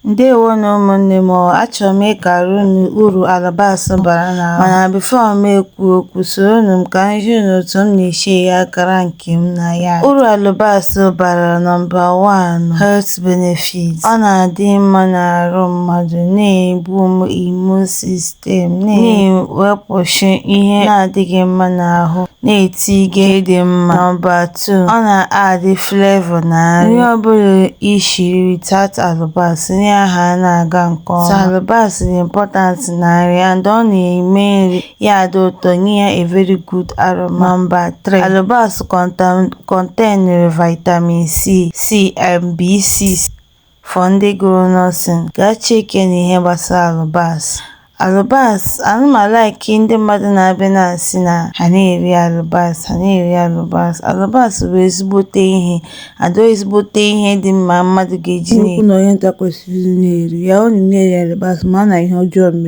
Ndewonu ụmụnne m, achọrọ m ịkọrọ unu uru alabasị bara n'ahụ. Mana before m ekwu okwu, soronụ m ka m gwa unu otu m na-esi eghe akara nke m na ya. Uru alabasị bara: Nọmba 1, health benefits. Ọ na-adị mma n'arụ mmadụ, na-ebu immune system, na-ewepụsị ihe na-adịghị mma n'ahụ, na-etinye dị mma. Nọmba 2, ọ na-adị flavor na nri. Nri ọbụla i shiri without alabasị ha na-aga nke ọma. So alabasị dị important na nri and ọ na-eme nri ya dị ụtọ, nye ya a very good aroma. Nọmba 3, alabasị contain vitamin C and B6 for ndị gụrụ nursing. Gaa cheke n'ihe gbasara alabasị. Alabasị, ana m like ndị mmadụ na-abịa na-asị na ha na-eri alabasị, alabasị bụ ezigbote ihe, ezigbote ihe dị mma mmadụ ga-eji na-ekwu na onye nta kwesịrị na-eri ya. Ọ na-eri alabasị ma na ihe ọjọọ mere.